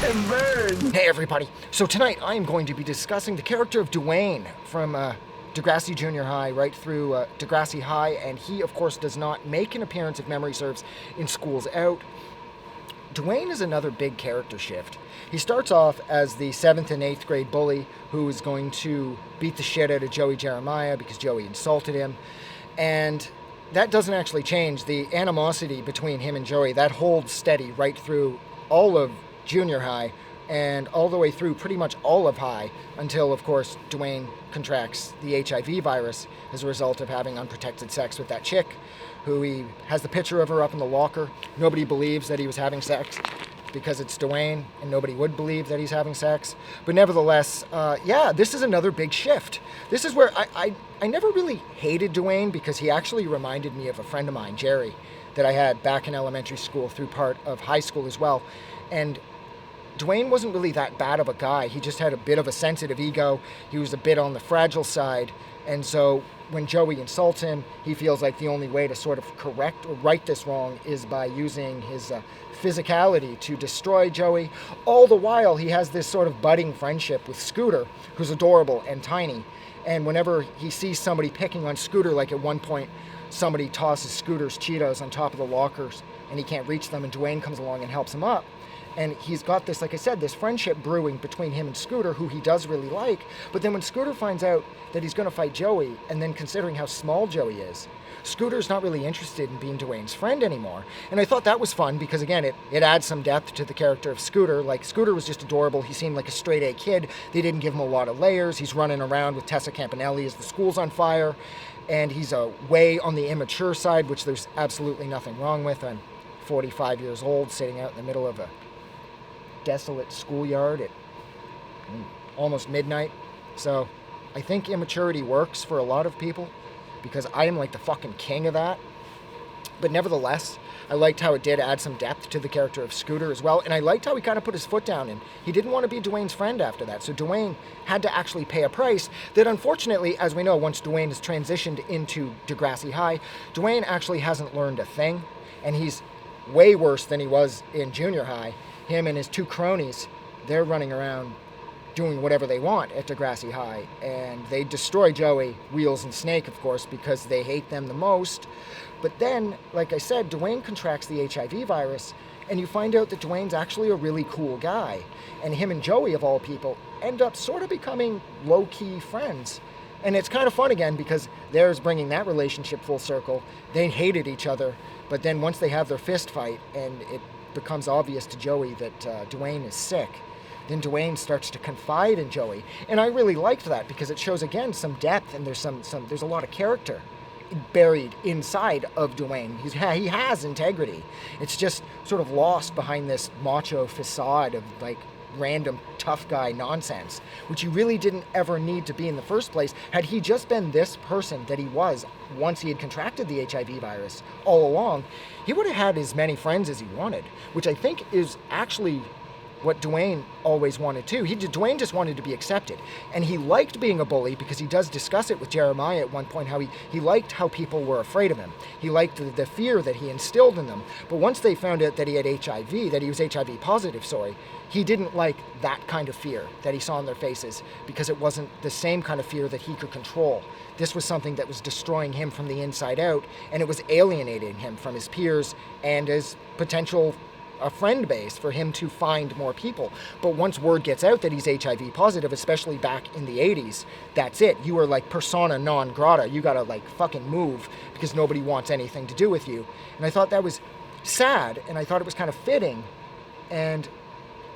And burn. Hey everybody, so tonight I am going to be discussing the character of Dwayne from Degrassi Junior High right through Degrassi High, and he of course does not make an appearance, if memory serves, in School's Out. Dwayne is another big character shift. He starts off as the 7th and 8th grade bully who is going to beat the shit out of Joey Jeremiah because Joey insulted him, and that doesn't actually change. The animosity between him and Joey, that holds steady right through all of junior high and all the way through pretty much all of high until, of course, Dwayne contracts the HIV virus as a result of having unprotected sex with that chick who he has the picture of her up in the locker. Nobody believes that he was having sex because it's Dwayne, and nobody would believe that he's having sex. But nevertheless, this is another big shift. This is where I never really hated Dwayne because he actually reminded me of a friend of mine, Jerry, that I had back in elementary school through part of high school as well. And Dwayne wasn't really that bad of a guy. He just had a bit of a sensitive ego. He was a bit on the fragile side. And so when Joey insults him, he feels like the only way to sort of correct or right this wrong is by using his physicality to destroy Joey. All the while, he has this sort of budding friendship with Scooter, who's adorable and tiny. And whenever he sees somebody picking on Scooter, like at one point, somebody tosses Scooter's Cheetos on top of the lockers and he can't reach them, and Dwayne comes along and helps him up. And he's got this, like I said, this friendship brewing between him and Scooter, who he does really like. But then when Scooter finds out that he's going to fight Joey, and then considering how small Joey is, Scooter's not really interested in being Dwayne's friend anymore. And I thought that was fun because, again, it adds some depth to the character of Scooter. Like, Scooter was just adorable. He seemed like a straight-A kid. They didn't give him a lot of layers. He's running around with Tessa Campanelli as the school's on fire. And he's way on the immature side, which there's absolutely nothing wrong with. I'm 45 years old, sitting out in the middle of a desolate schoolyard at almost midnight. So I think immaturity works for a lot of people because I am like the fucking king of that. But nevertheless, I liked how it did add some depth to the character of Scooter as well. And I liked how he kind of put his foot down and he didn't want to be Dwayne's friend after that. So Dwayne had to actually pay a price that, unfortunately, as we know, once Dwayne has transitioned into Degrassi High, Dwayne actually hasn't learned a thing. And he's way worse than he was in junior high. Him and his two cronies, they're running around doing whatever they want at Degrassi High. And they destroy Joey, Wheels, and Snake, of course, because they hate them the most. But then, like I said, Dwayne contracts the HIV virus, and you find out that Dwayne's actually a really cool guy. And him and Joey, of all people, end up sort of becoming low-key friends. And it's kind of fun again because there's bringing that relationship full circle. They hated each other, but then once they have their fist fight and it becomes obvious to Joey that Dwayne is sick, then Dwayne starts to confide in Joey. And I really liked that because it shows, again, some depth and there's there's a lot of character buried inside of Dwayne. He has integrity. It's just sort of lost behind this macho facade of like random tough guy nonsense, which he really didn't ever need to be in the first place. Had he just been this person that he was once he had contracted the HIV virus all along, he would have had as many friends as he wanted, which I think is actually what Dwayne always wanted too. Dwayne just wanted to be accepted. And he liked being a bully because he does discuss it with Jeremiah at one point, how he liked how people were afraid of him. He liked the fear that he instilled in them. But once they found out that he had HIV, that he was HIV positive, he didn't like that kind of fear that he saw on their faces because it wasn't the same kind of fear that he could control. This was something that was destroying him from the inside out, and it was alienating him from his peers and his potential a friend base for him to find more people. But once word gets out that he's HIV positive, especially back in the 80s, that's it. You are like persona non grata. You gotta like fucking move because nobody wants anything to do with you. And I thought that was sad, and I thought it was kind of fitting. And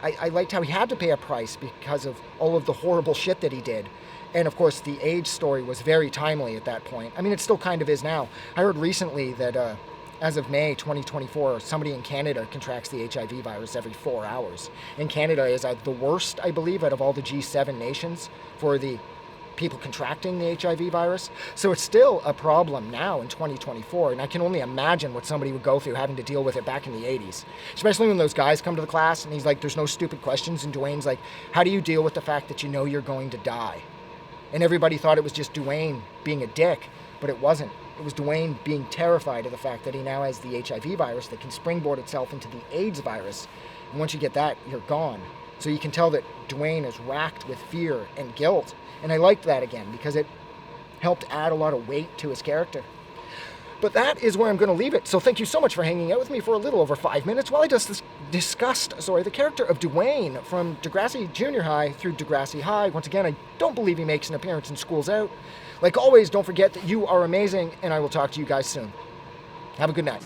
I liked how he had to pay a price because of all of the horrible shit that he did. And of course, the AIDS story was very timely at that point. I mean, it still kind of is now. I heard recently that as of May 2024, somebody in Canada contracts the HIV virus every 4 hours. And Canada is the worst, I believe, out of all the G7 nations for the people contracting the HIV virus. So it's still a problem now in 2024. And I can only imagine what somebody would go through having to deal with it back in the 80s. Especially when those guys come to the class and he's like, there's no stupid questions. And Dwayne's like, how do you deal with the fact that you know you're going to die? And everybody thought it was just Dwayne being a dick, but it wasn't. It was Dwayne being terrified of the fact that he now has the HIV virus that can springboard itself into the AIDS virus. And once you get that, you're gone. So you can tell that Dwayne is racked with fear and guilt. And I liked that again because it helped add a lot of weight to his character. But that is where I'm going to leave it. So thank you so much for hanging out with me for a little over 5 minutes while I just discussed the character of Dwayne from Degrassi Junior High through Degrassi High. Once again, I don't believe he makes an appearance in Schools Out. Like always, don't forget that you are amazing, and I will talk to you guys soon. Have a good night.